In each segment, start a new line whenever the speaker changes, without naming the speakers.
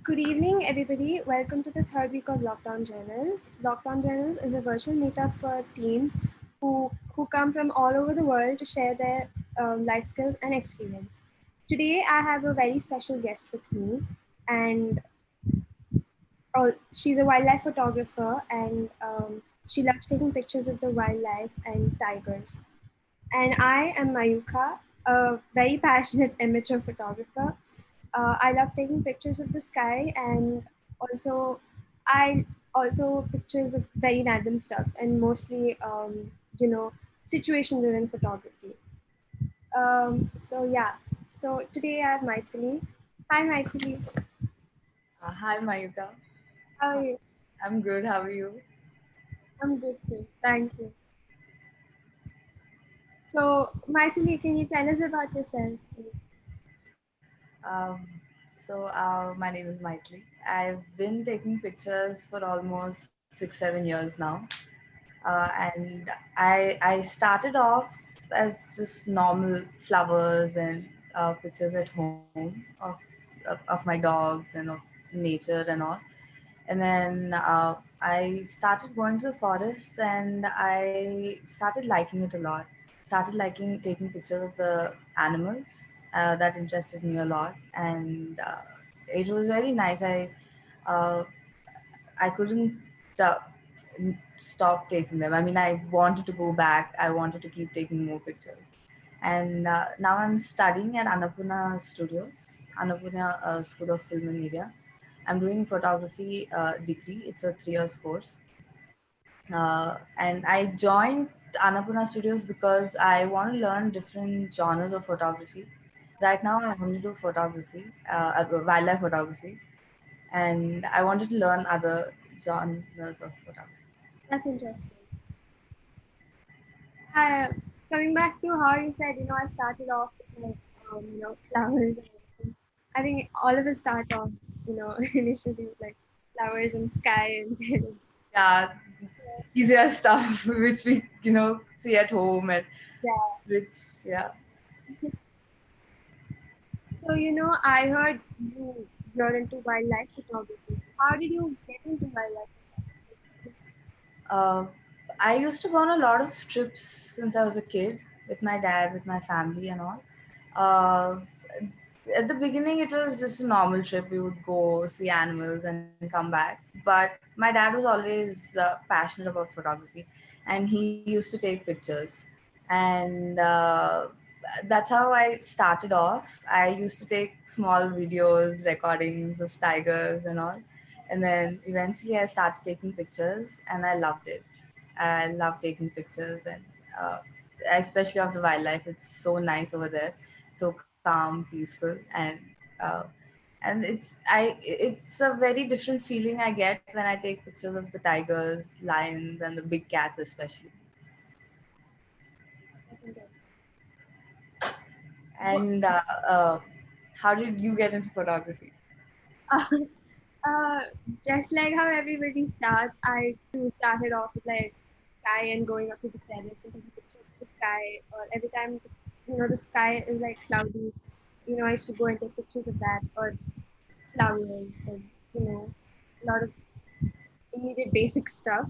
Good evening, everybody. Welcome to the third week of Lockdown Journals. Lockdown Journals is a virtual meetup for teens who come from all over the world to share their life skills and experience. Today, I have a very special guest with me, and she's a wildlife photographer, and she loves taking pictures of the wildlife and tigers. And I am Mayooka, a very passionate amateur photographer. I love taking pictures of the sky, and also I also pictures of very random stuff, and mostly situation driven photography. So yeah, so today I have Mythili. Hi Mythili,
Hi, Mayuka.
how are you?
I'm good. How are you?
I'm good too, thank you. So Mythili, can you tell us about yourself, please?
My name is Mythili. I've been taking pictures for almost 6, 7 years now, and I started off as just normal flowers and pictures at home of my dogs and of nature and all. And then I started going to the forest, and I started liking it a lot. Started liking taking pictures of the animals. That interested me a lot, and it was very nice. Uh, I couldn't uh, stop taking them. I mean, I wanted to go back. I wanted to keep taking more pictures. And now I'm studying at Annapurna Studios, Annapurna School of Film and Media. I'm doing photography degree. It's a 3 years course. And I joined Annapurna Studios because I want to learn different genres of photography. Right now, I only do photography, wildlife photography, and I wanted to learn other genres of photography.
That's interesting. I, Coming back to how you said, I started off with like, flowers and everything. I think all of us start off, initially with like flowers and sky and birds.
Yeah, it's easier stuff which we see at home and
Yeah.
which yeah.
So, I heard you're into wildlife photography. How did you get into wildlife photography?
Uh, I used to go on a lot of trips since I was a kid with my dad, with my family, and all. Uh, at the beginning, it was just a normal trip. We would go see animals and come back. But my dad was always passionate about photography, and he used to take pictures. And that's how I started off. I used to take small videos, recordings of tigers and all, and then eventually I started taking pictures, and I loved it. I love taking pictures, and uh, especially of the wildlife. It's so nice over there, so calm, peaceful, uh, and it's a very different feeling I get when I take pictures of the tigers, lions, and the big cats especially.
I think that's what,
And how did you get into photography?
uh, just like how everybody starts, I too started off with like sky and going up to the terrace and taking pictures of the sky. Or every time, the sky is like cloudy, I used to go and take pictures of that or flowers and, a lot of immediate basic stuff.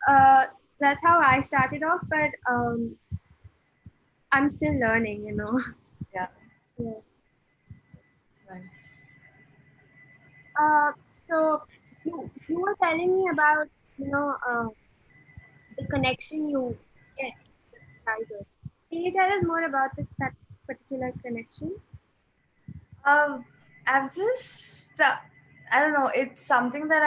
Uh, that's how I started off, but I'm still learning.
Yeah,
Yeah.
it's nice.
Uh, so you were telling me about, you know, uh, the connection you get with tigers. Can you tell us more about that particular connection?
Um, I've just I don't know. It's something that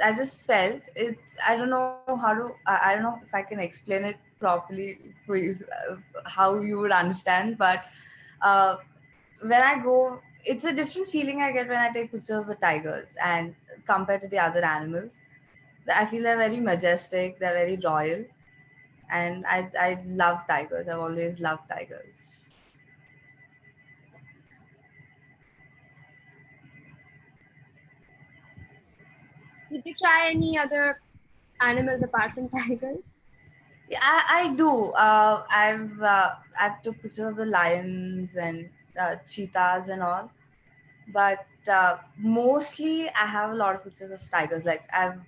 I just felt. It's I don't know how to I don't know if I can explain it properly for you, how you would understand. But uh, when I go, it's a different feeling I get when I take pictures of the tigers and compared to the other animals. I feel they're very majestic. They're very royal, and I love tigers. I've always loved tigers.
Did you try any other animals apart from tigers?
Yeah, I do. I've took pictures of the lions and cheetahs and all, but mostly I have a lot of pictures of tigers. Like I've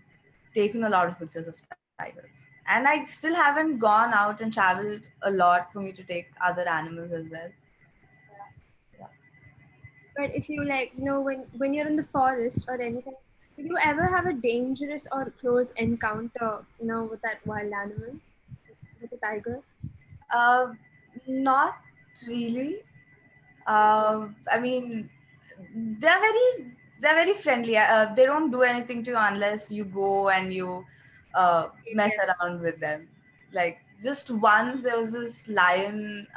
taken a lot of pictures of tigers, and I still haven't gone out and traveled a lot for me to take other animals as well. Yeah.
But if you like, when you're in the forest or anything, did you ever have a dangerous or close encounter, with that wild animal, with a tiger?
Uh, Not really. I mean, they're very they're very friendly. They don't do anything to you unless you go and you mess
Yeah.
around with them. Like just once there was this lion.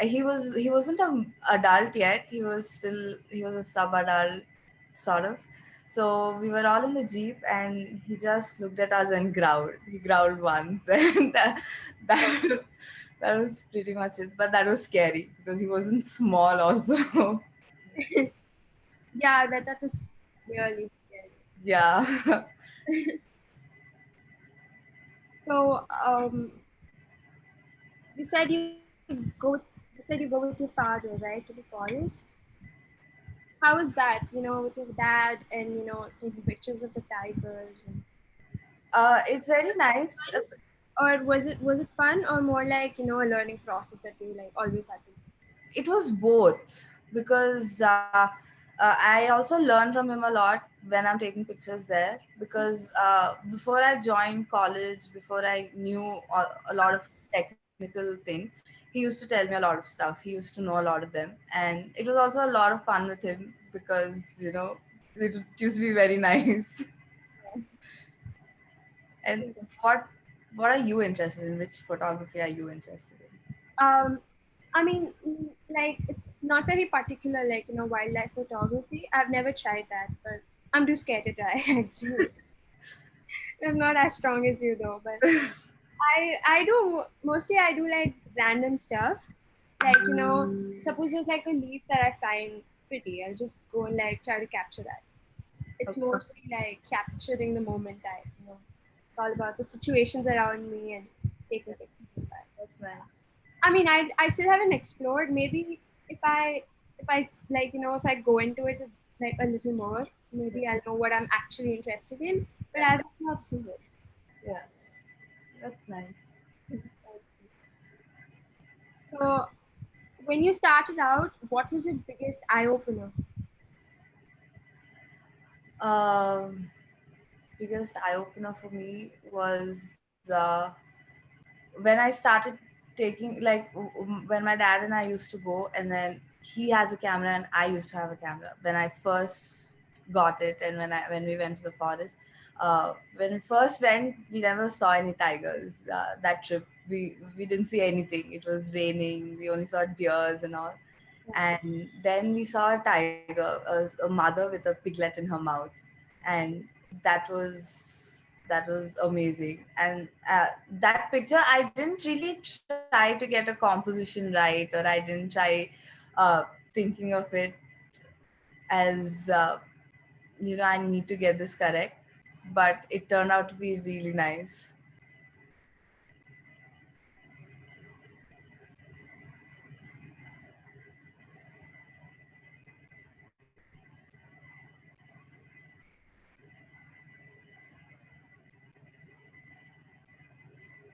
He wasn't a adult yet. He was a sub adult sort of. So we were all in the jeep, and he just looked at us and growled. He growled once, and
Oh,
that that was pretty much it. But that was scary because he wasn't small, also.
yeah, I bet that was really scary.
Yeah.
So, you said you said you go with your father, right, to the forest. How was that? With your dad and taking pictures of the tigers, and
It's very nice.
or was it fun or more like a learning process that you like always had to do?
It was both because I also learn from him a lot when I'm taking pictures there. Because before I joined college, before I knew a lot of technical things, he used to tell me a lot of stuff. He used to know a lot of them, and it was also a lot of fun with him because it used to be very nice. And what what are you interested in? Which photography are you interested in?
Um, I mean, like it's not very particular, like wildlife photography. I've never tried that, but I'm too scared to try. Actually, I'm not as strong as you though. But I do mostly I do like random stuff. Like suppose there's like a leaf that I find pretty, I'll just go and like try to capture that. It's
Okay,
mostly like capturing the moment. It's all about the situations around me and taking pictures of that.
that's nice.
I mean, I still haven't explored. Maybe if I if I like if I go into it like a little more,
Yeah,
maybe I'll know what I'm actually interested in. But
yeah,
as of now, this is it.
yeah. That's nice.
Yeah. So when you started out, what was your biggest eye opener?
Um, Biggest eye opener for me was when I started taking, like, when my dad and I used to go, and then he has a camera and I used to have a camera. When I first got it, and when we went to the forest, when we first went, we never saw any tigers. That trip, we didn't see anything. It was raining. We only saw deers and all. And then we saw a tiger, a mother with a piglet in her mouth, and that was amazing. And that picture, I didn't really try to get a composition right, or I didn't try thinking of it as I need to get this correct, but it turned out to be really nice.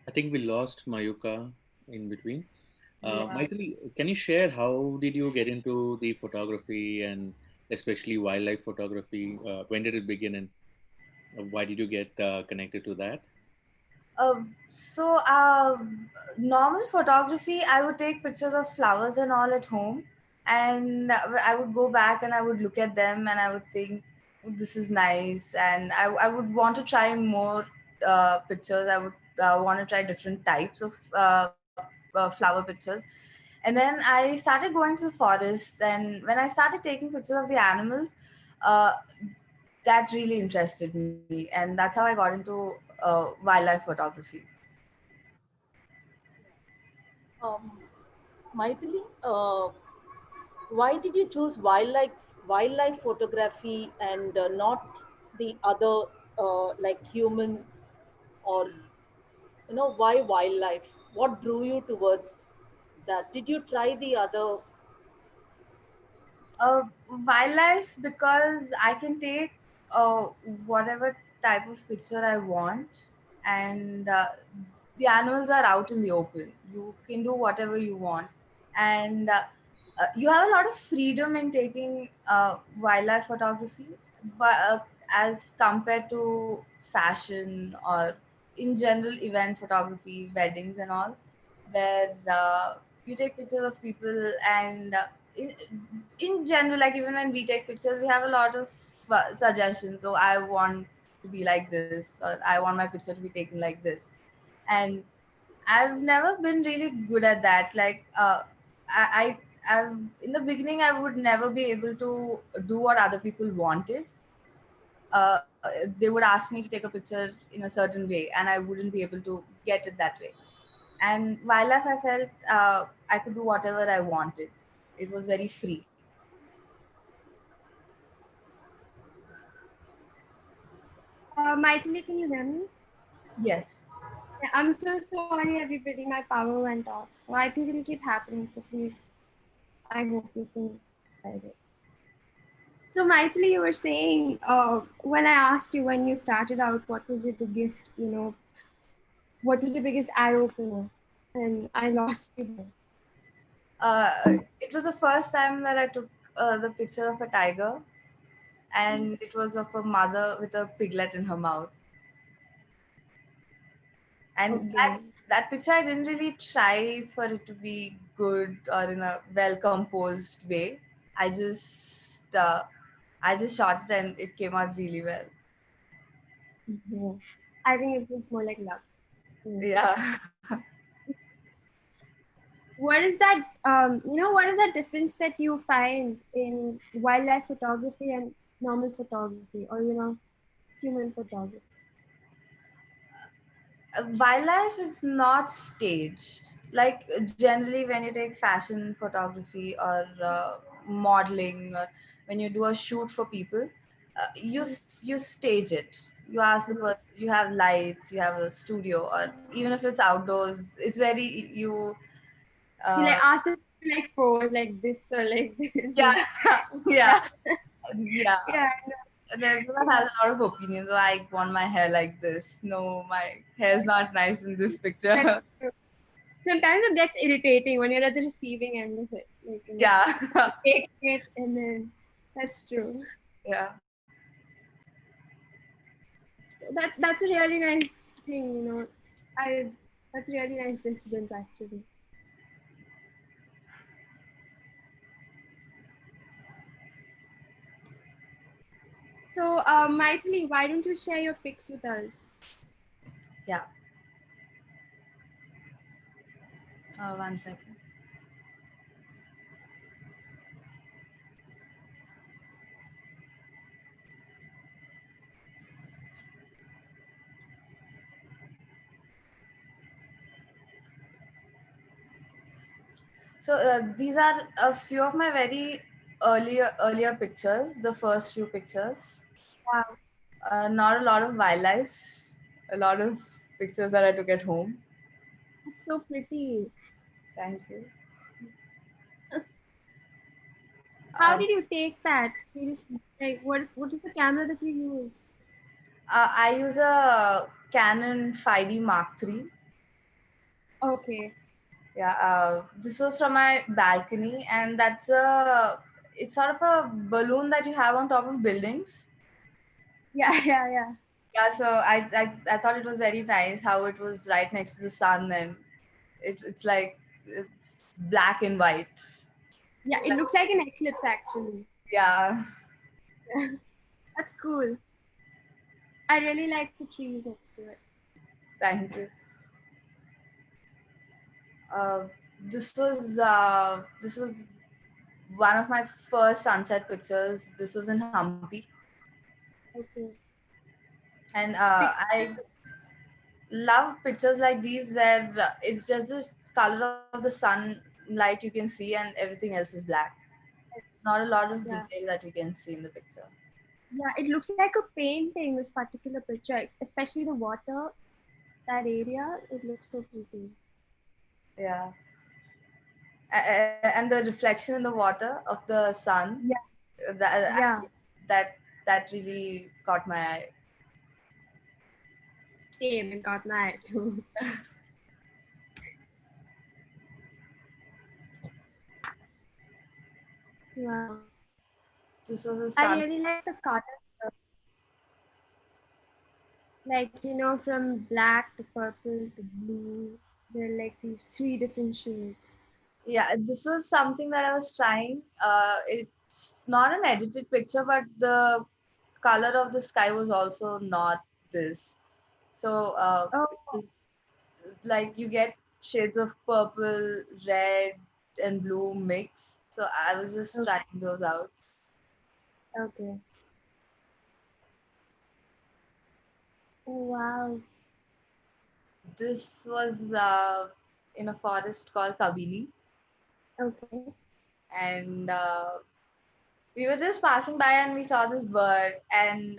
I think we lost Mayuka in between.
Yeah.
Mythili, can you share how did you get into the photography and especially wildlife photography? When did it begin and why did you get connected to that?
So, normal photography, I would take pictures of flowers and all at home, and I would go back and I would look at them and I would think, this is nice, and I would want to try more pictures. I would want to try different types of flower pictures. And then I started going to the forest, and when I started taking pictures of the animals, uh, that really interested me, and that's how I got into wildlife photography.
Um, Maithili, why did you choose wildlife photography and not the other like human or why wildlife? What drew you towards that? Did you try the other?
Uh, Wildlife, because I can take uh, whatever type of picture I want, and the animals are out in the open. You can do whatever you want, and you have a lot of freedom in taking wildlife photography, but as compared to fashion or in general event photography, weddings and all, where you take pictures of people and in, in general, like even when we take pictures, we have a lot of suggestions. Oh, I want to be like this, or I want my picture to be taken like this. And I've never been really good at that. Like I've in the beginning, I would never be able to do what other people wanted. They would ask me to take a picture in a certain way, and I wouldn't be able to get it that way. And wildlife, I felt I could do whatever I wanted. It was very free.
Mythili, can you hear me?
Yes.
Yeah, I'm so sorry, everybody. My power went off. So I think it'll keep happening. So please, I hope you can hide it. So Mythili, you were saying when I asked you when you started out, what was your biggest, what was your biggest eye opener? And I lost you there.
It was the first time that I took the picture of a tiger, and it was of a mother with a piglet in her mouth. And
Okay.
that picture, I didn't really try for it to be good or in a well composed way. I just uh, I just shot it and it came out really well.
Yeah. I think it's just more like luck. Mm.
Yeah.
What is that? What is that difference that you find in wildlife photography and normal photography, or human photography?
Wildlife is not staged. Like generally, when you take fashion photography or modeling, or when you do a shoot for people, you stage it. You ask the person. You have lights. You have a studio, or even if it's outdoors, it's very you.
You like
Uh,
ask them to like pose like this or like this.
yeah,
Yeah,
yeah, yeah.
yeah,
And everyone
yeah.
has a lot of opinions. So I want my hair like this. No, my hair is not nice in this
That's
picture.
true. Sometimes it gets irritating when you're at the receiving end of it.
Yeah.
You take it and then that's true.
Yeah.
So that's a really nice thing. I That's a really nice difference actually. So, Mythili, why don't you share your pics with us?
Yeah. 1 second. So these are a few of my very earlier pictures. The first few pictures.
Wow,
Not a lot of wildlife. A lot of pictures that I took at home.
that's so pretty.
Thank you.
How
Um,
did you take that? Seriously, like what is the camera that you used?
I use a Canon 5D Mark III.
Okay.
Yeah, this was from my balcony, and it's sort of a balloon that you have on top of buildings.
Yeah, yeah, yeah.
Yeah, so I thought it was very nice how it was right next to the sun, and it's like it's black and white.
Yeah, it looks like an eclipse actually.
Yeah,
Yeah, that's cool. I really like the trees next to it.
thank you. Uh, this was one of my first sunset pictures. This was in Hampi,
Okay.
and
Speak.
I love pictures like these where it's just the color of the sunlight you can see and everything else is black. Not a lot of
Yeah,
detail that you can see in the picture.
yeah. It looks like a painting. This particular picture, especially the water, that area. It looks so pretty.
Yeah. And the reflection in the water of the sun,
Yeah,
that
yeah.
that really caught my eye.
Same, it got my eye too. Wow.
This was a
I
sun.
really like the colors, like from black to purple to blue. There are like these three different shades.
Yeah, this was something that I was trying. It's not an edited picture, but the color of the sky was also not this. So it
Oh,
was like you get shades of purple, red, and blue mix. So I was just
okay,
trying those out.
okay. Oh, wow.
This was in a forest called Kabini,
Okay,
and we were just passing by and we saw this bird, and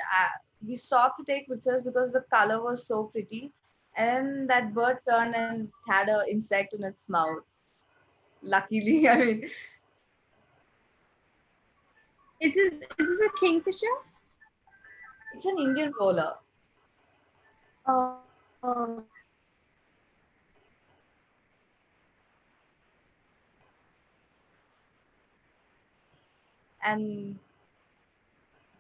we stopped to take pictures because the color was so pretty. And that bird turned and had a insect in its mouth. Luckily, I mean,
is this a kingfisher?
it's an Indian roller,
Oh,
and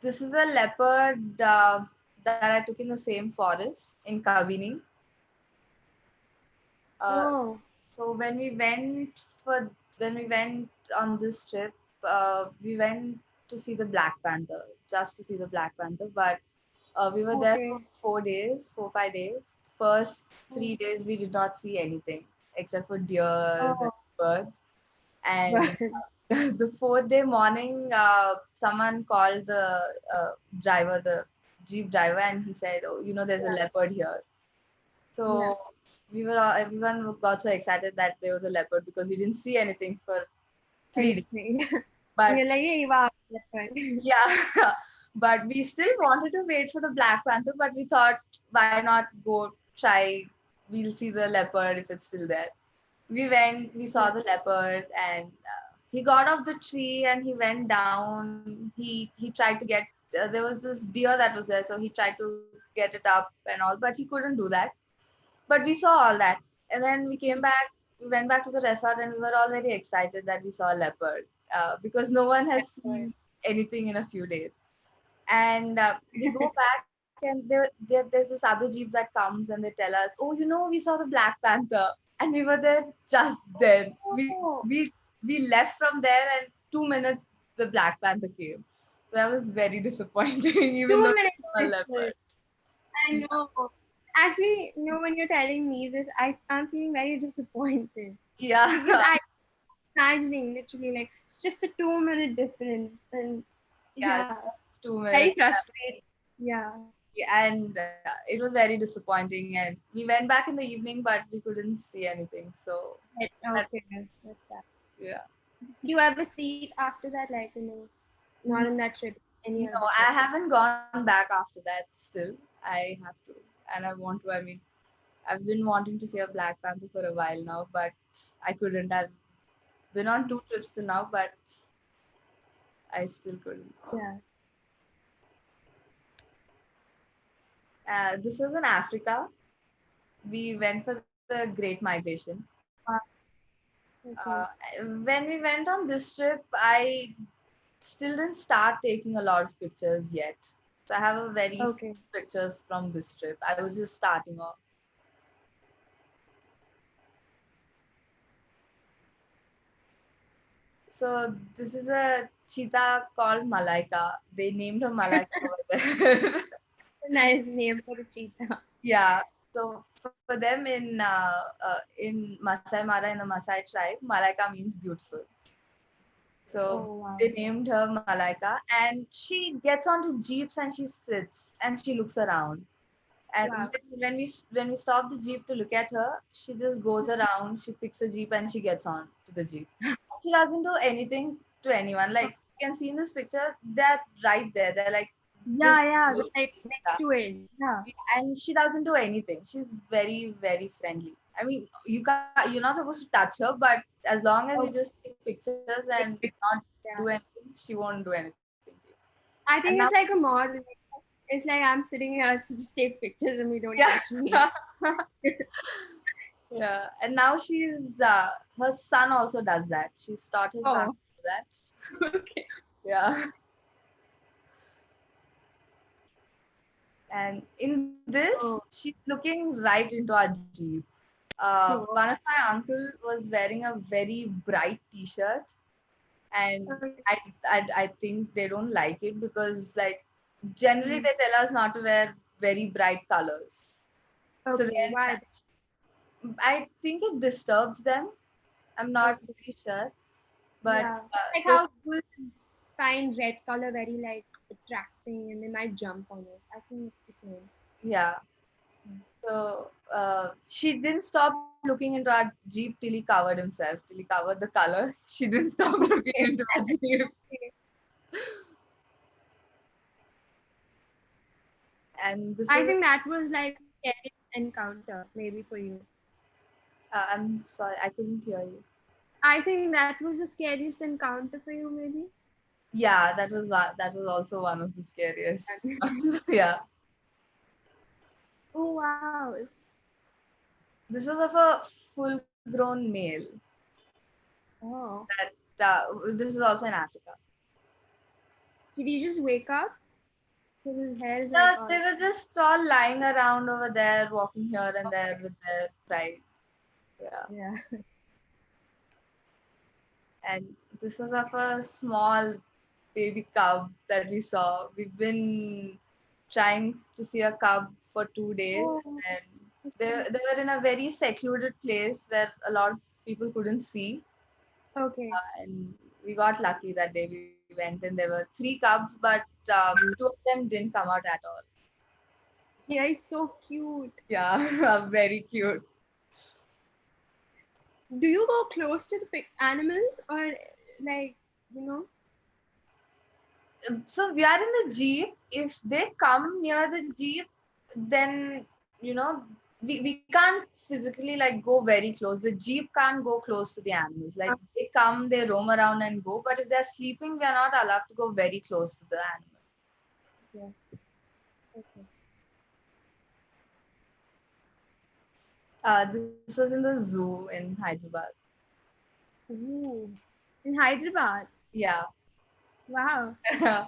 this is a leopard that I took in the same forest in Kabini. Uh,
oh,
so when we went on this trip, we went to see the Black Panther, just to see the Black Panther. But we were there for
okay.
4 days, 4 5 days. First
Oh,
3 days we did not see anything except for deers and
oh,
birds. And
but
the fourth day morning, someone called the uh, driver, the jeep driver, and he said, "Oh, there's a
yeah,
leopard here."
yeah,
So everyone got so excited that there was a leopard because we didn't see anything for 3 days.
anything. And
But
you're like, hey, wow, that's fine.
yeah, but we still wanted to wait for the Black Panther, but we thought, why not go try? We'll see the leopard if it's still there. We went, we saw
Yeah,
the leopard, and he got off the tree and he went down. He tried to get. There was this deer that was there, so he tried to get it up and all, but he couldn't do that. But we saw all that, and then we came back. We went back to the resort, and we were all very excited that we saw a leopard because no one has
that's fine.
seen anything in a few days. And we go back, and there's this other jeep that comes, and they tell us, "Oh, we saw the Black Panther," and we were there just then. We
Oh,
we we left from there, and 2 minutes the Black Panther came. So that was very disappointing, even though
2 minutes
we saw a leopard.
difference. I know. Actually, when you're telling me this, I'm feeling very disappointed because
Yeah,
I imagining literally like it's just a 2 minute difference, and
yeah,
yeah,
just two
very
minutes.
frustrating. Yeah.
Yeah, and it was very disappointing. And we went back in the evening, but we couldn't see anything. So that,
Okay, that's sad.
yeah.
Do you ever see it after that? Like, not in that trip, any
No,
other trip?
I haven't gone back after that still. I have to, and I want to. I mean, I've been wanting to see a Black Panther for a while now, but I couldn't. I've been on 2 trips till now, but I still couldn't.
Yeah.
This was in Africa. We went for the Great Migration.
Wow.
Uh,
Okay.
when we went on this trip, I still didn't start taking a lot of pictures yet. So I have a very few
Okay.
pictures from this trip. I was just starting off. So this is a cheetah called Malaika. They named her Malaika over there.
Nice name for a cheetah.
Yeah. So for them in Masai Mara in the Masai tribe, Malaika means beautiful. So
Oh wow.
they named her Malaika, and she gets onto jeeps and she sits and she looks around. And
Wow.
when we stop the jeep to look at her, she just goes around. She picks a jeep and she gets on to the jeep. She doesn't do anything to anyone. Like you can see in this picture, they're right there. They're like just
Yeah, yeah,
goes
like
to
next
that.
to it. Yeah.
Yeah, and she doesn't do anything. She's very, very friendly. I mean, you're not supposed to touch her, but as long as you just
Okay.
take pictures and not do
Yeah.
anything, she won't do anything to you. And
I
now,
think it's like a mod. Like, it's like I'm sitting here, so just take pictures and we don't
yeah,
touch me.
yeah. And now her son also does that. She's taught her son
Oh,
to do that.
okay.
Yeah. And in this,
Oh,
she's looking right into our Jeep.
oh,
One of my uncle was wearing a very bright T-shirt, and
okay.
I think they don't like it because like generally
Mm,
they tell us not to wear very bright colors. So
okay,
then
why?
I think it disturbs them. I'm not
Okay,
very sure, but
yeah. Just like
so
how bulls find red color very like attracting and they might jump on it. I think it's the same.
yeah. So she didn't stop looking into our Jeep till he covered himself, till he covered the color. She didn't stop looking
Okay.
into our Jeep.
Okay.
And this
I
was,
think that was like a scary encounter, maybe for you.
I'm sorry, I couldn't hear you.
I think that was the scariest encounter for you, maybe.
Yeah, that was also one of the scariest.
And-
Yeah,
Oh wow!
this was of a full-grown male.
Oh,
This is also in Africa.
did he just wake up? Because his hair is like all.
They were just all lying around over there, walking here and there with their pride. Yeah.
Yeah.
And this was of a small baby cub that we saw. We've been trying to see a cub for 2 days,
Oh,
and
okay.
they were in a very secluded place where a lot of people couldn't see.
Okay.
And we got lucky that day. We went, and there were three cubs, but two of them didn't come out at all.
Yeah, he's so cute.
Yeah, very cute.
Do you go close to the animals or like you know?
So we are in the jeep. If they come near the jeep, then we can't physically like go very close. The jeep can't go close to the animals. Like they come, they roam around and go, but if they're sleeping, we are not allowed to go very close to the animal.
Yeah. Okay.
This was in the zoo in Hyderabad.
Ooh. In Hyderabad.
Yeah.
Wow.
Yeah,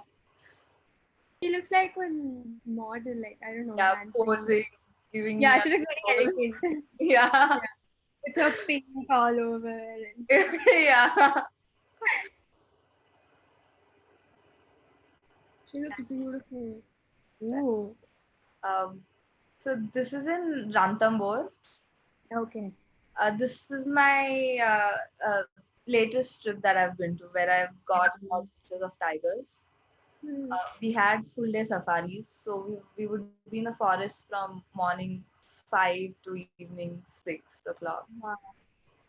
She looks like one model, like I don't know, dancing.
posing, giving
Yeah,
us
she looks very
pose.
elegant.
Yeah.
Yeah. With her pink all over and
Yeah.
she looks beautiful. Ooh.
Um, so this is in Ranthambore.
Okay.
This is my latest trip that I've been to, where I've got a lot of pictures of tigers.
Hmm.
We had full day safaris, so we would be in the forest from morning 5 to evening 6 o'clock.
Wow.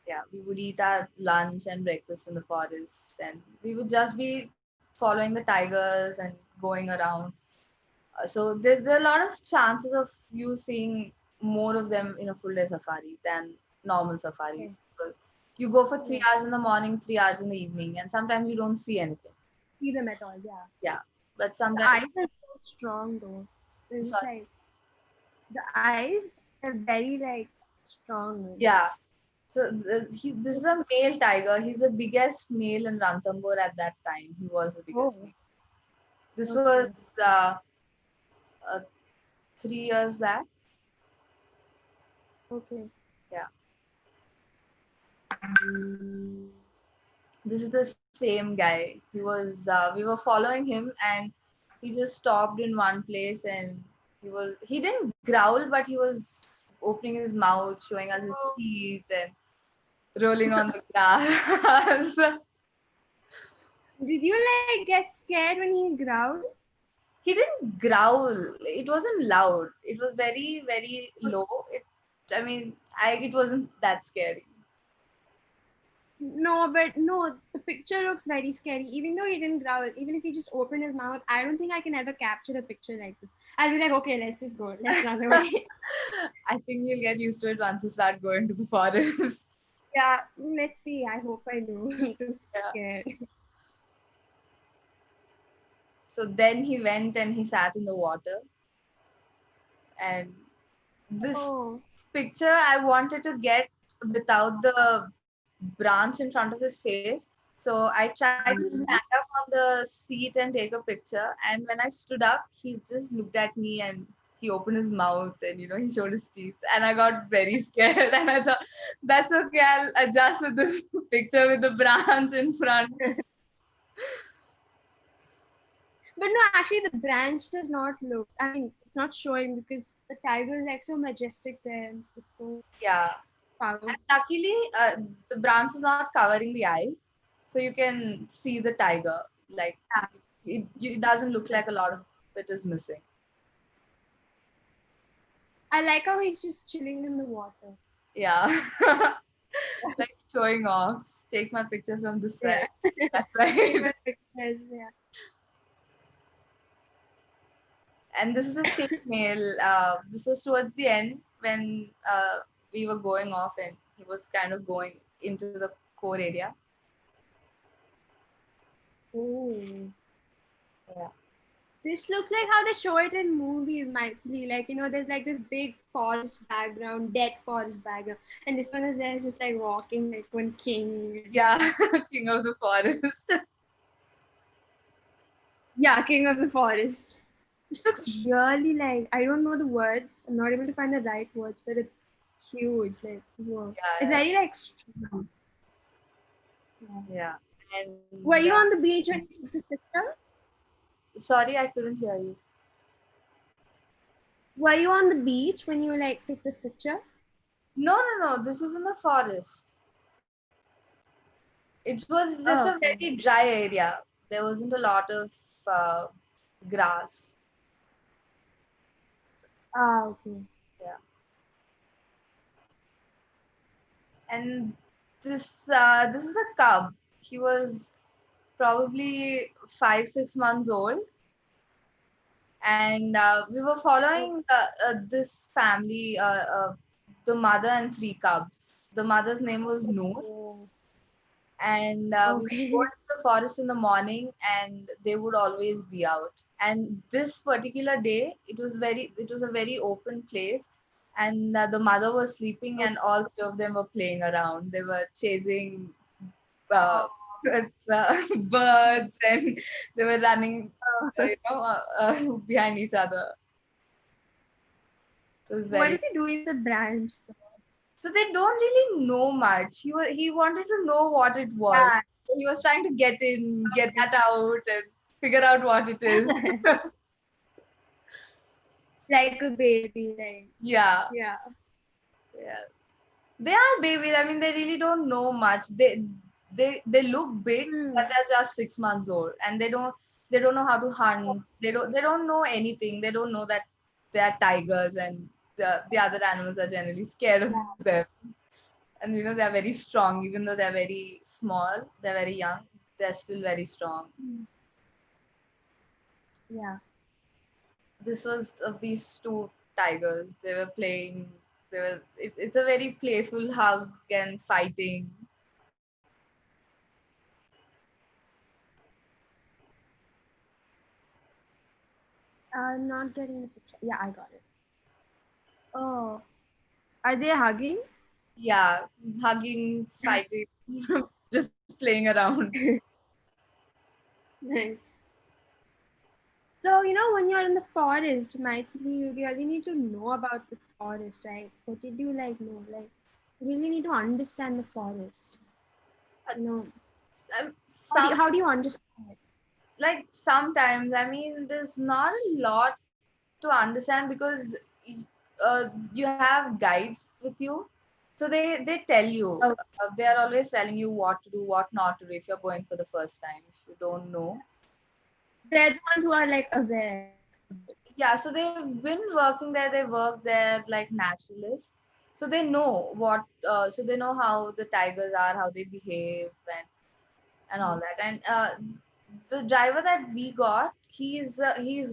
Yeah, we would eat our lunch and breakfast in the forest, and we would just be following the tigers and going around. So there are a lot of chances of you seeing more of them in a full day safari than normal
Okay.
safaris, because you go for three
Oh.
hours in the morning, 3 hours in the evening, and sometimes you don't see anything.
See them at all, yeah.
Yeah, but
The
sometimes,
eyes are so strong though. It's just
sorry.
like the eyes are very like strong.
Yeah. So this is a male tiger. He's the biggest male in Ranthambore at that time. He was the biggest
Oh,
male. This was
okay.
uh, 3 years back.
Okay.
Yeah. This is the same guy. We were following him, and he just stopped in one place, and he didn't growl, but he was opening his mouth, showing us his
Oh.
teeth, and rolling on the grass.
Did you like get scared when he growled?
He didn't growl. It wasn't loud. It was very, very low. It, I mean, it wasn't that scary.
No, but no, the picture looks very scary. Even though he didn't growl, even if he just opened his mouth, I don't think I can ever capture a picture like this. I'll be like, okay, let's just go, let's run away.
I think you'll get used to it once you start going to the forest.
Yeah, let's see. I hope I do. I'm too
Yeah.
scared.
So then he went and he sat in the water. And this
Oh,
picture I wanted to get without the branch in front of his face. So I tried to stand
mhm.
up on the seat and take a picture. And when I stood up, he just looked at me and he opened his mouth and he showed his teeth. And I got very scared. And I thought, that's okay, I'll adjust with this picture with the branch in front.
But no, actually, the branch does not look. I mean, it's not showing because the tiger is like so majestic there and it's so
Yeah.
powerful.
And luckily, the branch is not covering the eye. So you can see the tiger. Like, it doesn't look like a lot of it is missing.
I like how he's just chilling in the water.
Yeah. Like showing off. Take my picture from this
Yeah.
side. That
Take
side.
my pictures. Yeah.
And this is the same male. This was towards the end when we were going off and he was kind of going into the core area.
Oh.
Yeah.
This looks like how they show it in movies, Mythili. Like, there's like this big forest background, dead forest background. And this one is there just like walking like one king.
Yeah. King of the forest.
Yeah, king of the forest. This looks really like, I don't know the words. I'm not able to find the right words, but it's huge. Like, whoa. It's
Yeah.
very like strong. Yeah.
Yeah. And
Were you on the beach when you took this picture?
sorry, I couldn't hear you.
Were you on the beach when you like took this picture?
No, no, no. This is in the forest. It was just
Oh,
a
okay.
very dry area. There wasn't a lot of uh, grass.
Ah, okay.
Yeah. And this is a cub. He was probably 5 6 months old, and we were
Oh,
following this family, the mother and three cubs. The mother's name was Noor,
oh,
and we would go
okay.
into the forest in the morning and they would always be out. And this particular day it was a very open place, and the mother was sleeping and all three of them were playing around. They were chasing uh,
Oh,
birds, and they were running
oh.
behind each other. It was
What
very.
is he doing with the branch though?
So they don't really know much. He wanted to know what it was.
Yeah,
So he was trying to get in, get that out, and figure out what it is.
okay. Like a baby, like
Yeah,
yeah.
yeah. They are babies. I mean, they really don't know much. They look big,
Hmm.
but they're just 6 months old, and they don't know how to hunt. They don't know anything. They don't know that they are tigers, and the other animals are generally scared of them. And they're very strong, even though they're very small. They're very young. They're still very strong.
Yeah.
This was of these two tigers. They were playing. It's a very playful hug and fighting.
I'm not getting the picture. Yeah, I got it. Oh, are they hugging?
Yeah, hugging, fighting, just playing around.
Nice. So, when you're in the forest, Mythili, you really need to know about the forest, right? What did you like know? Like, you really need to understand the forest. You know,
Some
how do you understand it?
like sometimes, I mean, there's not a lot to understand because you have guides with you, so they tell you.
Oh,
They are always telling you what to do, what not to do if you're going for the first time. If you don't know,
they're the ones who are like aware of it.
yeah. So they've been working there. They work there like naturalists. so they know what so they know how the tigers are, how they behave, and all that. And the driver that we got, he's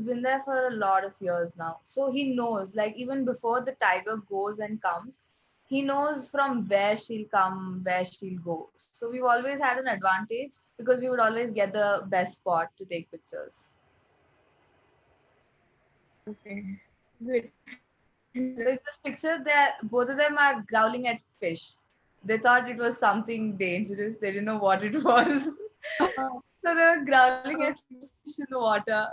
been there for a lot of years now, so he knows, like, even before the tiger goes and comes, he knows from where she'll come, where she'll go. So we've always had an advantage because we would always get the best spot to take pictures.
Okay. Good.
There's this picture that both of them are growling at fish. They thought it was something dangerous. They didn't know what it was. So they were growling at fish in the water.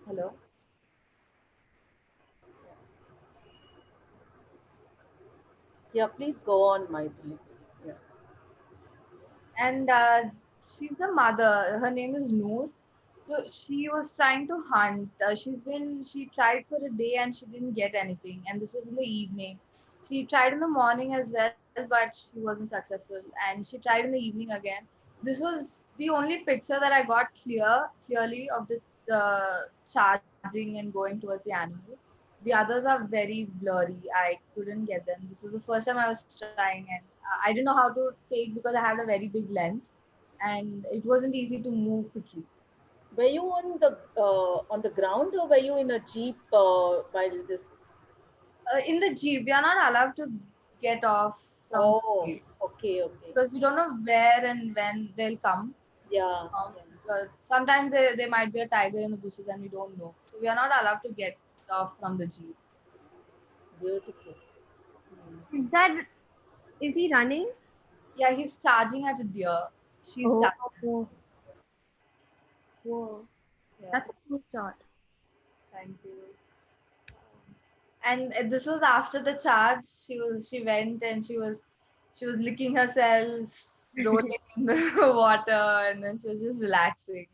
Hello.
Yeah, please go on, Maithili. Yeah.
And she's the mother. Her name is Noor. So she was trying to hunt. She tried for a day and she didn't get anything. And this was in the evening. She tried in the morning as well, but she wasn't successful. And she tried in the evening again. This was the only picture that I got clearly of the charging and going towards the animal. The others are very blurry. I couldn't get them. This was the first time I was trying, and I didn't know how to take because I had a very big lens, and it wasn't easy to move quickly.
Were you on the ground, or were you in a jeep while this?
In the jeep, we are not allowed to get off from the
Oh,
jeep
okay, okay.
because we don't know where and when they'll come.
Yeah,
Um,
yeah.
Sometimes there might be a tiger in the bushes and we don't know, so we are not allowed to get off from the jeep.
Beautiful.
Is that, is he running?
Yeah, he's charging at a deer. She's
Oh,
charging.
oh, whoa.
Yeah,
That's a cool shot.
thank you. And this was after the charge. She went and she was licking herself, rolling in the water, and then she was just relaxing.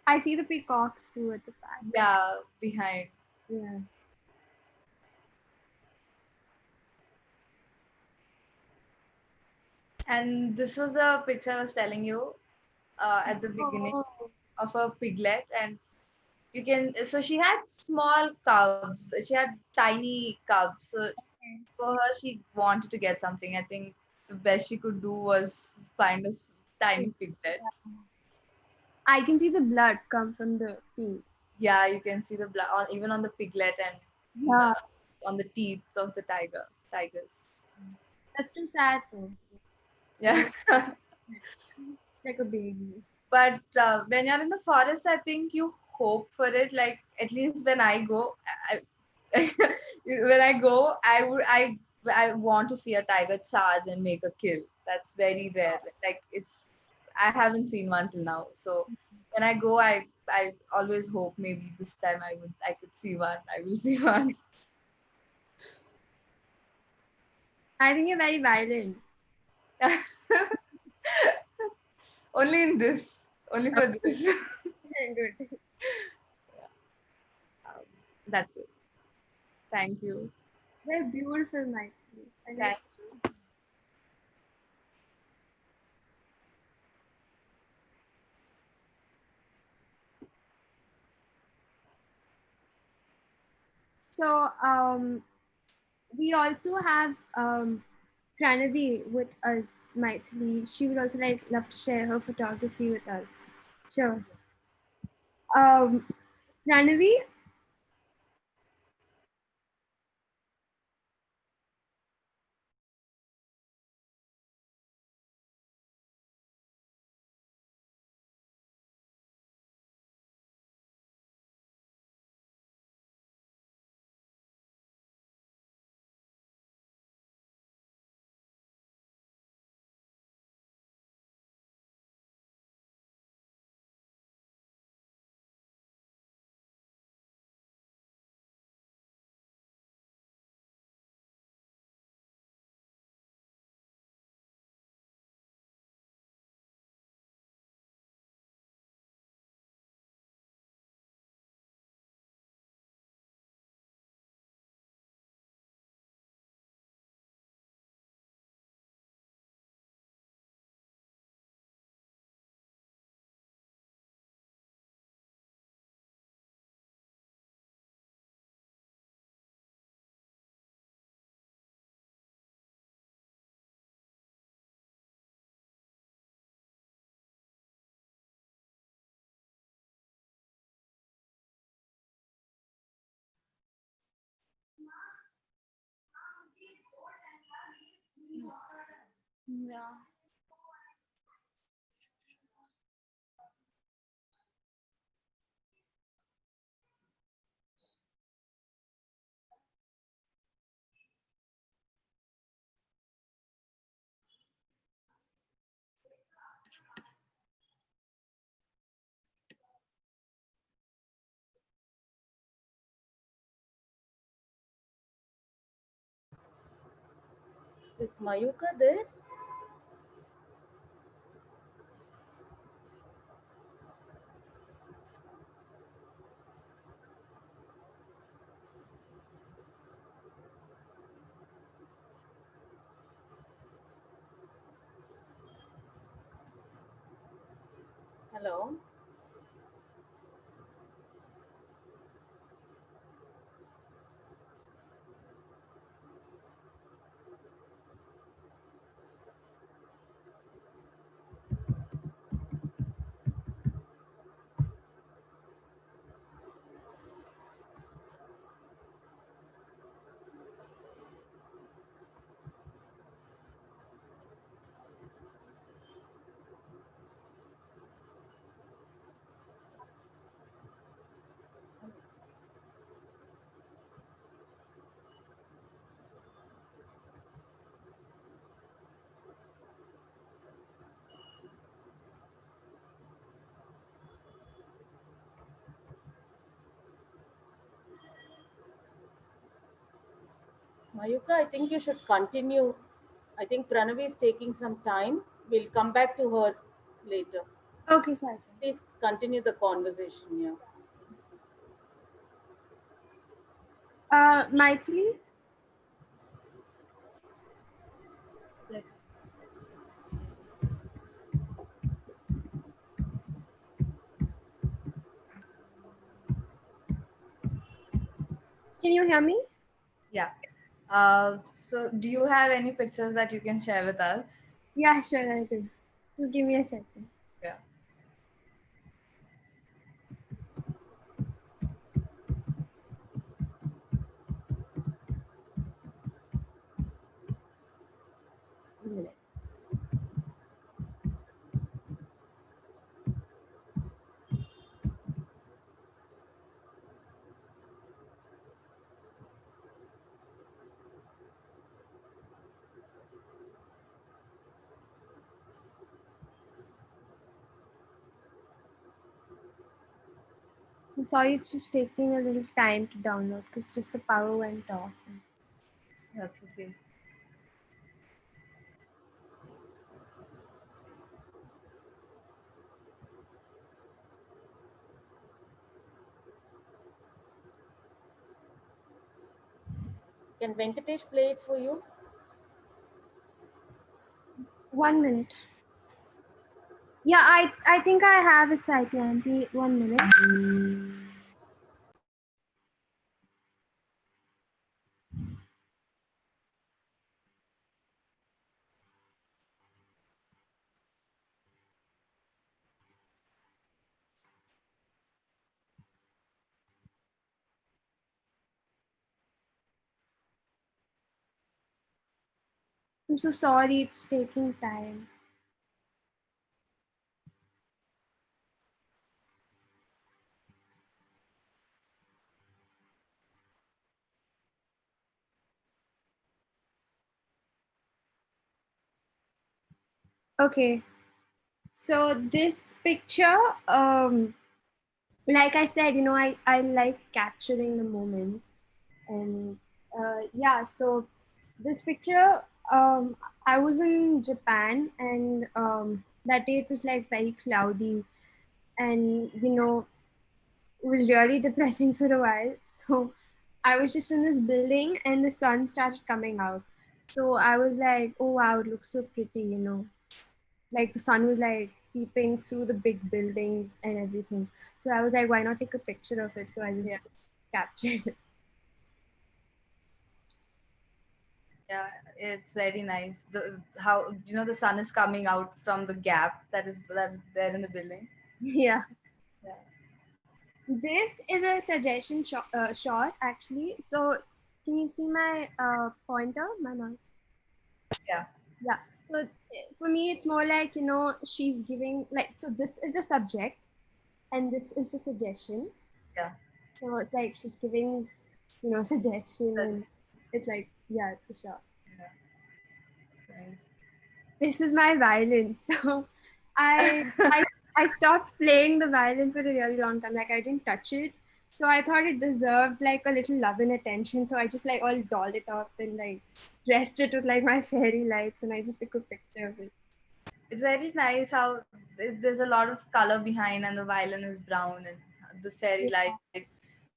I see the peacocks too at the back.
Yeah, behind.
Yeah.
And this was the picture I was telling you at the beginning
Oh,
of a piglet. And you can, so she had small cubs. She had tiny cubs. So for her, she wanted to get something. I think the best she could do was find a tiny piglet.
I can see the blood come from the teeth.
Yeah, you can see the blood even on the piglet and
Yeah,
on the teeth of the tigers.
that's too sad though.
Yeah.
Like a baby.
But when you're in the forest, I think you hope for it. Like, at least when I go, when I go, I want to see a tiger charge and make a kill. That's very rare. Like, I haven't seen one till now. So when I go, I always hope maybe this time I could see one. I will see one.
I think you're very violent.
Only in this. Only for this.
Good.
Um, that's it. Thank you.
They're beautiful, Mythili. I like.
Thank
So, we also have Pranavi with us, Mythili. She would also like love to share her photography with us. Sure. Um, Pranavi,
Yeah.
Is Mayuka there? Hello. Mayuka, I think you should continue. I think Pranavi is taking some time. We'll come back to her later.
Okay, sorry.
Please continue the conversation here.
Mythili,
Yes.
can you hear me?
Yeah. So do you have any pictures that you can share with us?
Yeah, sure, I do. Just give me a second.
Yeah.
A minute. I'm sorry, it's just taking a little time to download because just the power went off.
That's okay.
Can Venkatesh play it for you?
1 minute. Yeah, I think I have it, Saityanti. 1 minute. I'm so sorry, it's taking time. Okay, so this picture, like I said, I like capturing the moment. And yeah, so this picture, I was in Japan, and that day it was like very cloudy, and it was really depressing for a while. So I was just in this building, and the sun started coming out. So I was like, oh wow, it looks so pretty. Like the sun was like peeping through the big buildings and everything. So I was like, why not take a picture of it? So I
Yeah.
just captured it.
Yeah, it's very nice. The how the sun is coming out from the gap that is there in the building.
Yeah.
Yeah.
This is a suggestion shot actually. So can you see my pointer, my mouse?
Yeah.
Yeah. So for me, it's more like, she's giving, like, so this is the subject and this is the suggestion.
Yeah.
So it's like she's giving, suggestion, and it's like, yeah, it's a shot.
Yeah. Nice.
This is my violin. So I I I stopped playing the violin for a really long time. Like I didn't touch it. So I thought it deserved like a little love and attention. So I just like all dolled it up and like dressed it with like my fairy lights, and I just took a picture of it.
It's very nice how there's a lot of color behind, and the violin is brown, and the fairy
Yeah,
lights,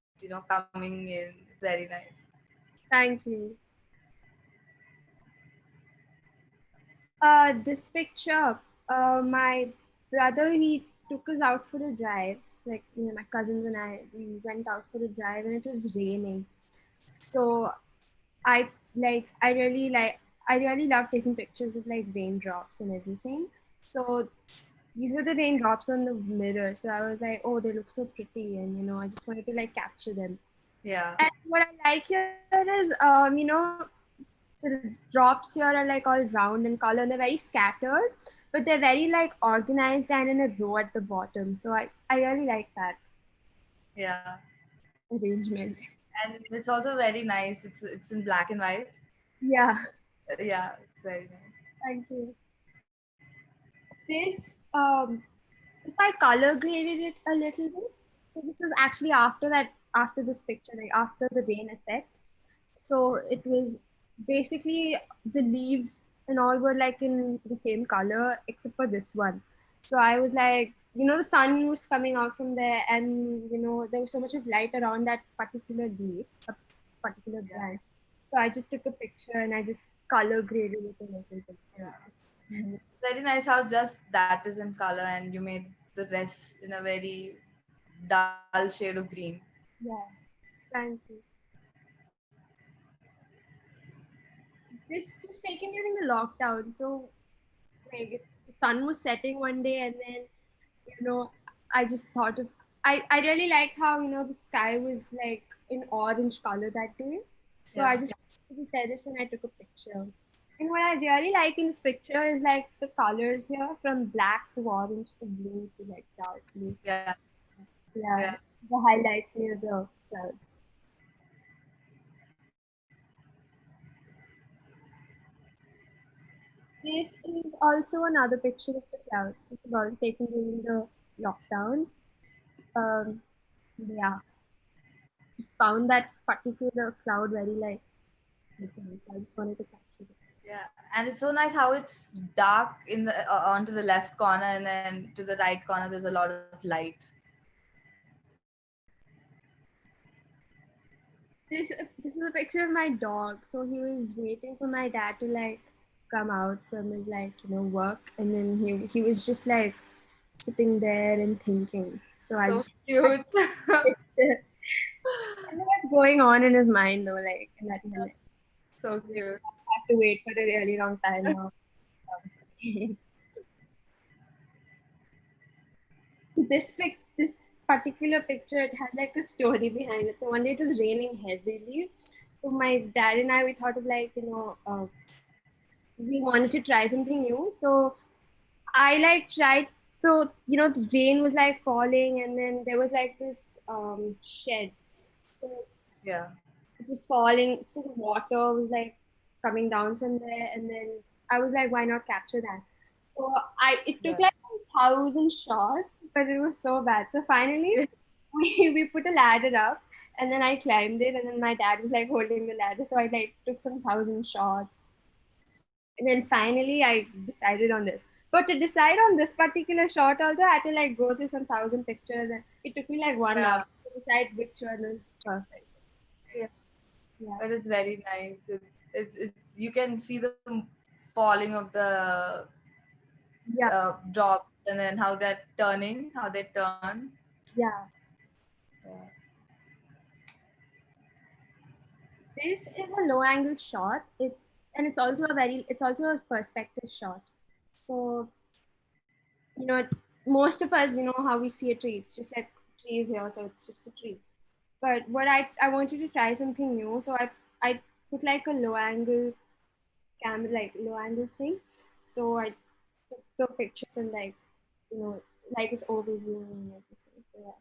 coming in. It's very nice.
thank you. This picture, my brother, he took us out for a drive. Like, my cousins and I, we went out for a drive, and it was raining. So I I really love taking pictures of like raindrops and everything. So these were the raindrops on the mirror. So I was like, oh, they look so pretty, and I just wanted to like capture them.
Yeah,
And what I like here is, the drops here are like all round in color, and they're very scattered, but they're very like organized and in a row at the bottom. So I really like that
yeah,
arrangement.
and it's also very nice. It's in black and white.
Yeah,
Yeah, it's very nice.
thank you. This this I color graded it a little bit. So this was actually after that, after this picture, like after the rain effect. So it was basically the leaves and all were like in the same color except for this one. So I was like, the sun was coming out from there, and there was so much of light around that particular leaf, a particular
Yeah,
branch. So I just took a picture and I just color graded it a little bit.
yeah. Very nice how just that is in color, and you made the rest in a very dull shade of green.
Yeah, thank you. This was taken during the lockdown, so like the sun was setting one day, and then you know I just thought of, I really liked how the sky was like in orange color that day, so
Yeah,
I just went to the terrace and I took a picture. And what I really like in this picture is like the colors here, from black to orange to blue to like dark blue.
yeah, yeah.
Yeah, the highlights near the clouds. This is also another picture of the clouds. This is all taken during the lockdown. Um, yeah, just found that particular cloud very like pretty, so I just wanted to capture it.
Yeah, and it's so nice how it's dark in the onto the left corner, and then to the right corner there's a lot of light.
This is a picture of my dog. So he was waiting for my dad to like come out from his like work, and then he was just like sitting there and thinking. So I
So
just
cute.
I don't know what's going on in his mind though, like in that minute.
So
I
cute.
have to wait for a really long time now. This particular picture, it has like a story behind it. So one day it was raining heavily, so my dad and I, we thought of like we wanted to try something new. So I like tried. So the rain was like falling, and then there was like this shed. So
Yeah,
it was falling, so the water was like coming down from there, and then I was like, why not capture that? So it took
yeah,
like 1,000 shots, but it was so bad. So finally, we put a ladder up, and then I climbed it, and then my dad was like holding the ladder, so I like took some 1,000 shots, and then finally I decided on this. But to decide on this particular shot, also I had to like go through some 1,000 pictures, and it took me like 1 hour
yeah,
to decide which one was perfect.
yeah.
Yeah.
But it's very nice. It's you can see the falling of the
Yeah,
drops, and then how they're turning, how they turn.
yeah.
Yeah,
This is a low angle shot. It's also a perspective shot. So, you know, most of us, how we see a tree. It's just like trees here, so it's just a tree. But what I wanted to try something new, so I put like a low angle camera, like low angle thing. So I took the picture and you know, like it's overview and everything. So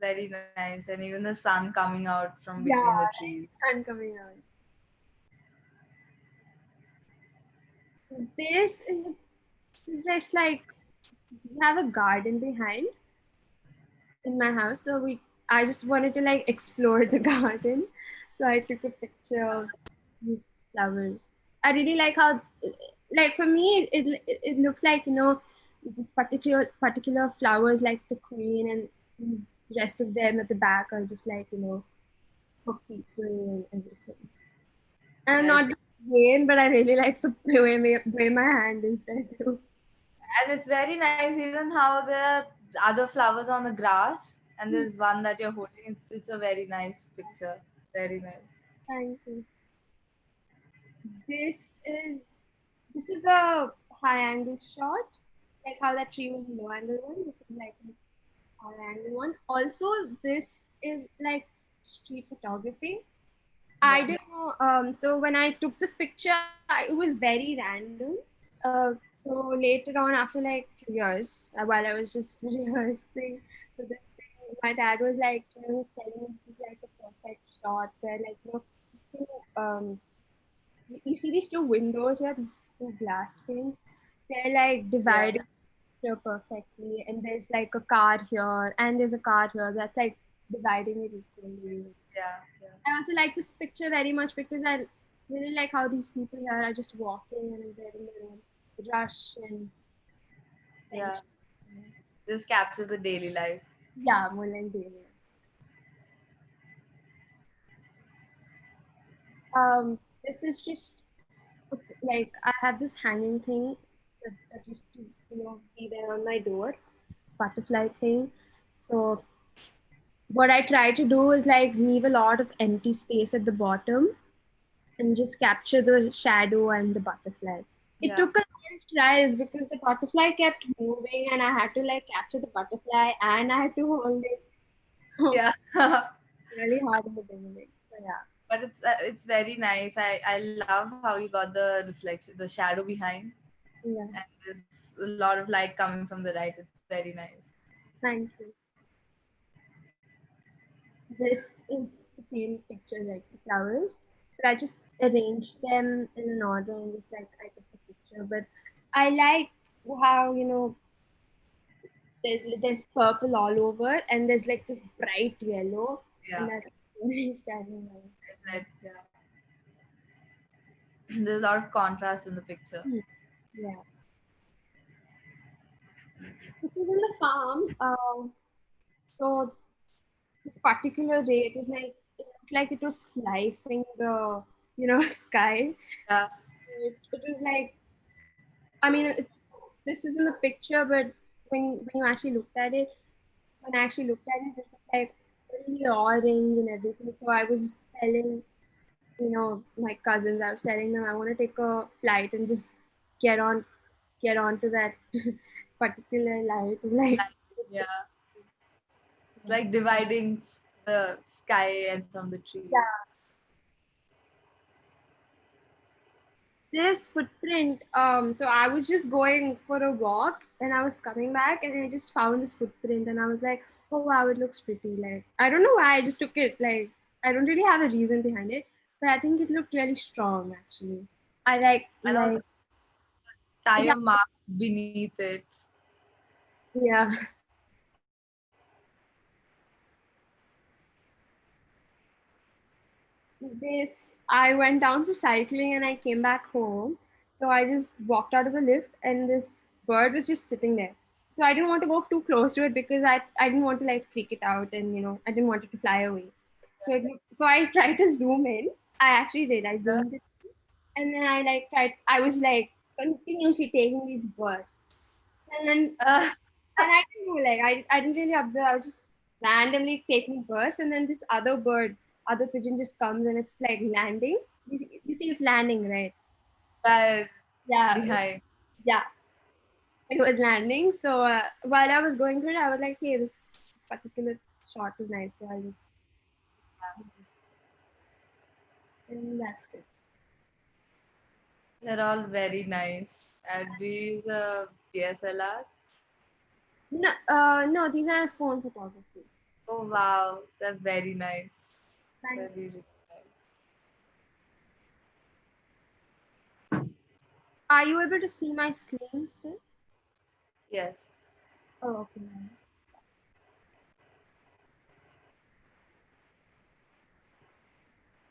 Very nice. And even the sun coming out from
yeah,
between the trees.
sun coming out. This is just like we have a garden behind in my house, so we I just wanted to like explore the garden, so I took a picture of these flowers. I really like how, like for me, it looks like, you know, this particular flowers like the queen, and these the rest of them at the back are just like, you know, for people and everything. And I'm
Yeah,
not vain, but I really like the way my hand is there too.
and it's very nice even how there are other flowers on the grass, and there's one that you're holding. It's a very nice picture. Very nice.
Thank you. This is this is the high angle shot, like how that tree was a low angle one. This is like a high angle one. Also, this is like street photography. I
Yeah.
don't know. So when I took this picture, it was very random. So later on, after like 2 years, while I was just rehearsing for this thing, my dad was like, you know, he's telling me this is like a perfect shot where, like, you know, these two, you see these two windows here, these two glass panes. They're like
Yeah.
divided here perfectly, and there's like a car here, and there's a car here. That's like dividing it equally.
Yeah. Yeah.
I also like this picture very much because I really like how these people here are just walking and they're in their own rush and
Yeah.
tension.
Just captures the daily life.
Yeah, more like daily. This is just like I have this hanging thing that used to, you know, be there on my door. It's butterfly thing. So what I try to do is like leave a lot of empty space at the bottom and just capture the shadow and the butterfly. It
Yeah.
took a lot of trials because the butterfly kept moving and I had to like capture the butterfly and I had to hold it.
Yeah.
Really hard in the beginning. So yeah.
But it's very nice. I love how you got the reflection, the shadow behind,
Yeah.
and there's a lot of light coming from the right. It's very nice.
Thank you. This is the same picture like the flowers, but I just arranged them in an order and just like I took the picture. But I like how, you know, there's purple all over and there's like this bright yellow
Yeah.
and that's really standing out.
Yeah. There's a lot of contrast in the picture.
Hmm. Yeah. This was in the farm. So this particular day, it was like it looked like it was slicing the, you know, sky.
Yeah.
It was like, I mean, this is in the picture, but when you actually looked at it, when I actually looked at it, it was like really orange and everything. So I was telling, you know, my cousins, I was telling them I want to take a flight and just get on get onto that particular light. Like,
Yeah. It's like dividing the sky and from the tree.
yeah, this footprint. So I was just going for a walk and I was coming back and I just found this footprint and I was like, oh wow, it looks pretty. Like, I don't know why I just took it. Like, I don't really have a reason behind it, but I think it looked really strong actually. I
And also
like
tire
yeah,
mark beneath it.
yeah. This I went down for cycling and I came back home. So I just walked out of the lift and this bird was just sitting there. So I didn't want to walk too close to it because I didn't want to like freak it out and, you know, I didn't want it to fly away. So I tried to zoom in. I actually did. I
Yeah.
zoomed in and then I like tried I was like continuously taking these bursts. And then and I didn't know, like I didn't really observe. I was just randomly taking bursts, and then this other bird, other pigeon just comes and it's like landing. You see, it's landing, right?
Right
Yeah,
behind.
yeah. It was landing. So while I was going through it, I was like, "Hey, this particular shot is nice." So I just, and that's it.
They're all very nice. Do you use a DSLR?
No, no, these are phone photography.
Oh wow, they're very nice.
Thank
They're really nice.
Are you able to see my screen still?
Yes.
Oh, okay. Nice.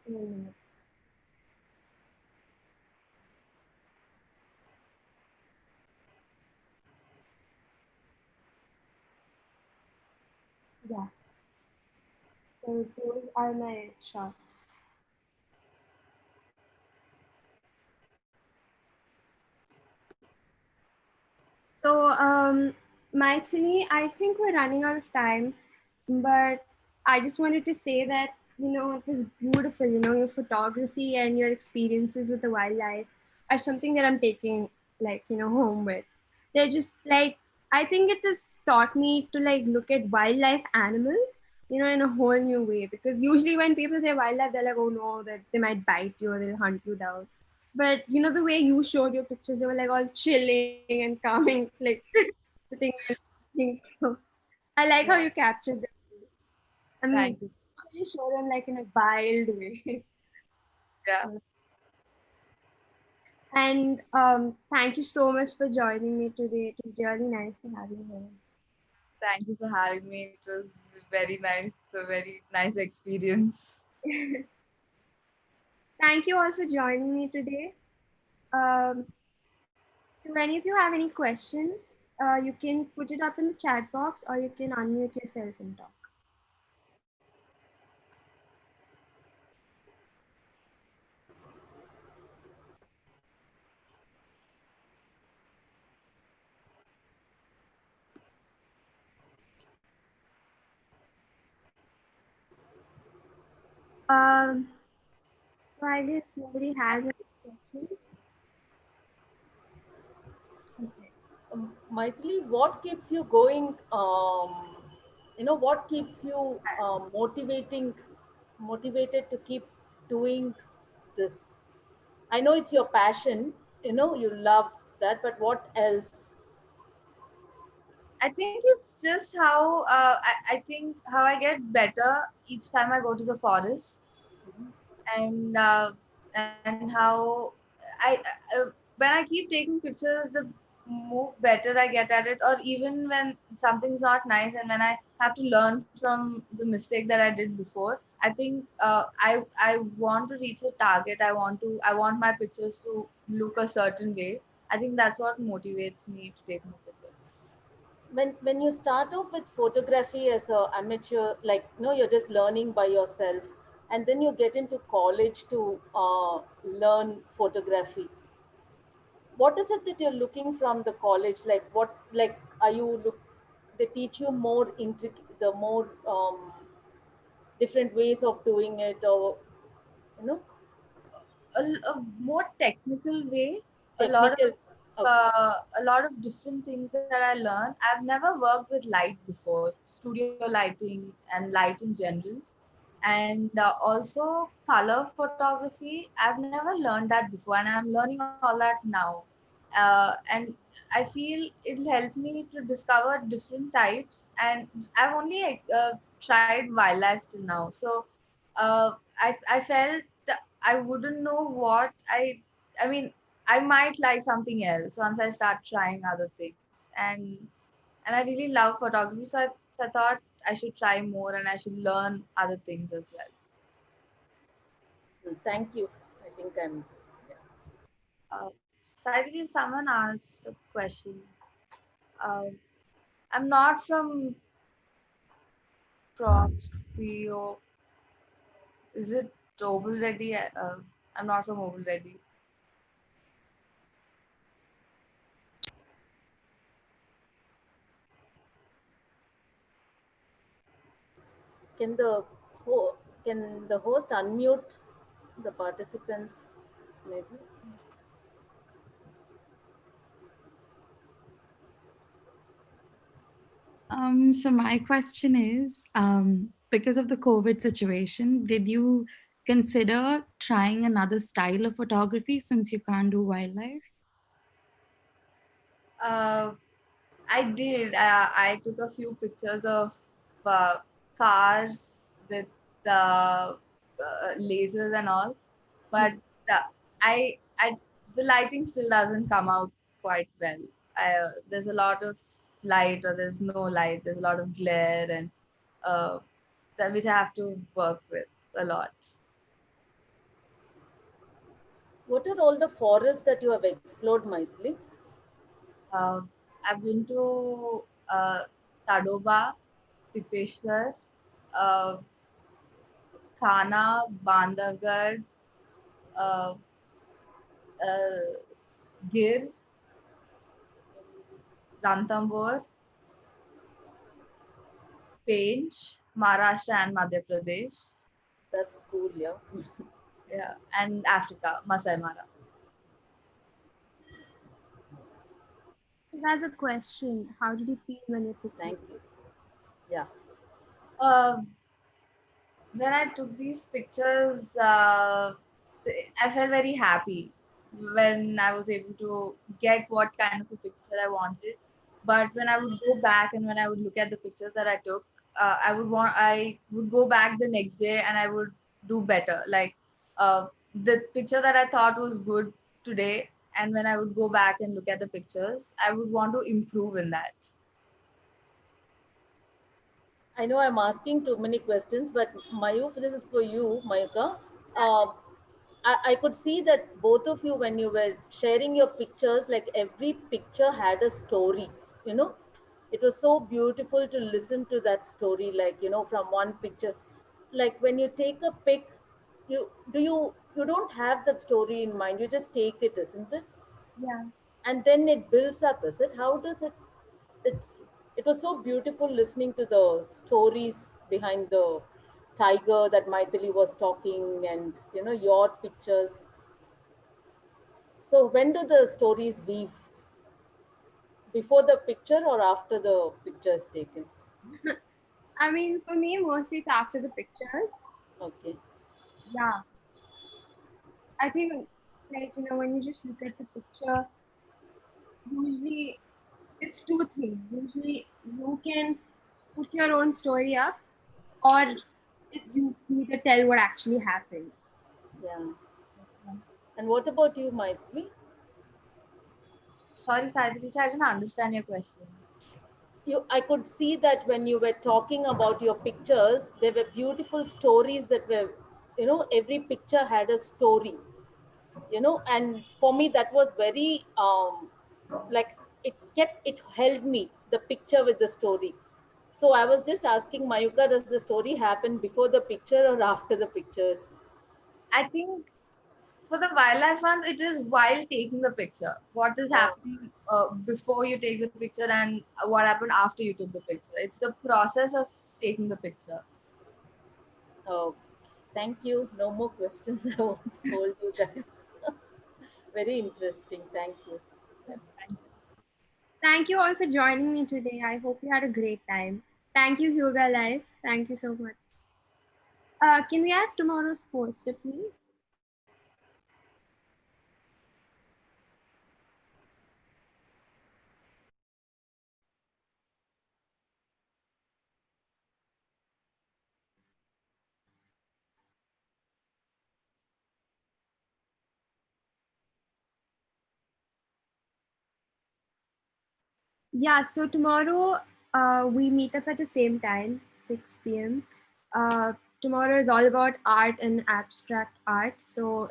Wait a minute. Yeah. So those are my shots. So, Mythili, I think we're running out of time, but I just wanted to say that, it was beautiful. Your photography and your experiences with the wildlife are something that I'm taking, like, home with. They're just like, I think it has taught me to, like, look at wildlife animals, in a whole new way. Because usually when people say wildlife, they're like, oh no, that they might bite you or they'll hunt you down. But the way you showed your pictures, they were like all chilling and calming, like sitting and thinking. So I like how
Yeah.
you captured them. I mean,
Thank you.
you show them like in a wild way.
Yeah.
And thank you so much for joining me today. It was really nice to have you
Thank you for having me. It was very nice. It's a very nice experience.
here. Thank you all for joining me today. Um, if any of you have any questions, you can put it up in the chat box or you can unmute yourself and talk. Um, so I guess nobody has any questions. Okay.
Maithili, what keeps you going? What keeps you motivated to keep doing this? I know it's your passion. You love that, but what else?
I think it's just how I think how I get better each time I go to the forest, and how I when I keep taking pictures, the more better I get at it. Or even when something's not nice, and when I have to learn from the mistake that I did before, I think I want to reach a target. I want my pictures to look a certain way. I think that's what motivates me to take more pictures.
When you start off with photography as a amateur, like you're just learning by yourself, and then you get into college to learn photography. What is it that you're looking from the college? Like what, like, are you look, they teach you more the more different ways of doing it, or you know
A more technical way, a lot
technical?
of
Okay.
a lot of different things that I learned. I've never worked with light before, studio lighting and light in general, and also color photography. I've never learned that before, and I'm learning all that now. And I feel it'll help me to discover different types. And I've only tried wildlife till now, so I felt I wouldn't know what I mean. I might like something else once I start trying other things, and I really love photography, so I thought I should try more and I should learn other things as well.
Thank you. I think I'm, yeah.
Suddenly, someone asked a question. Uh, I'm not from Proprio. Is it Oval Ready? I'm not from Oval Ready.
Can the can the host unmute the participants? Maybe.
So my question is, because of the COVID situation, did you consider trying another style of photography since you can't do wildlife?
Uh, I did. I took a few pictures of uh, cars with lasers and all, but the, I the lighting still doesn't come out quite well. There's a lot of light, or there's no light. There's a lot of glare, and uh, which I have to work with a lot.
What are all the forests that you have explored, Maithili?
Uh, I've been to Tadoba, Tipeshwar, uh, Khana, Bandhavgarh, uh, uh, Gir, Ranthambore, Pench, Maharashtra and Madhya Pradesh.
That's cool, yeah.
Yeah, and Africa, Masai Mara.
It has a question. How did you feel when you took
Thank
these
you. Yeah.
Uh, when I took these pictures, I felt very happy when I was able to get what kind of a picture I wanted. But when I would go back and when I would look at the pictures that I took, I would go back the next day and I would do better. Like the picture that I thought was good today, and when I would go back and look at the pictures, I would want to improve in that.
I know I'm asking too many questions, but Mayuk, this is for you, Mayuka. Uh, I could see that both of you, when you were sharing your pictures, like every picture had a story, you know. It was so beautiful to listen to that story, like, from one picture. Like when you take a pic, you don't have that story in mind, you just take it, isn't it?
Yeah.
And then it builds up, is it? How does it it's it was so beautiful listening to the stories behind the tiger that Maithili was talking, and your pictures. So when do the stories weave, before the picture or after the picture is taken?
I mean, for me, mostly it's after the pictures.
Okay.
Yeah. I think, like, when you just look at the picture, usually it's two things. Usually you can put your own story up, or you need to tell what actually happened.
Yeah. And what about you, Maithili?
Sorry, Saidri, I didn't understand your question.
I could see that when you were talking about your pictures, there were beautiful stories that were, every picture had a story, and for me that was very like, it held me, the picture with the story. So I was just asking Mayuka, does the story happen before the picture or after the pictures?
I think for the wildlife ones, it is while taking the picture. What is
Oh,
happening before you take the picture, and what happened after you took the picture. It's the process of taking the picture.
oh, thank you, no more questions. I want to hold you guys. Very interesting, thank you. Yeah.
Thank you all for joining me today. I hope you had a great time. Thank you, Huga Life. Thank you so much. Can we have tomorrow's poster, please? Yeah, so tomorrow we meet up at the same time, 6 p.m. Tomorrow is all about art and abstract art. So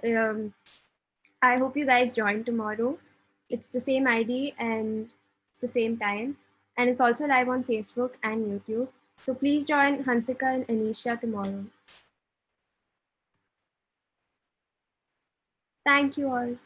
I hope you guys join tomorrow. It's the same ID and it's the same time. And it's also live on Facebook and YouTube. So please join Hansika and Anisha tomorrow. Thank you all.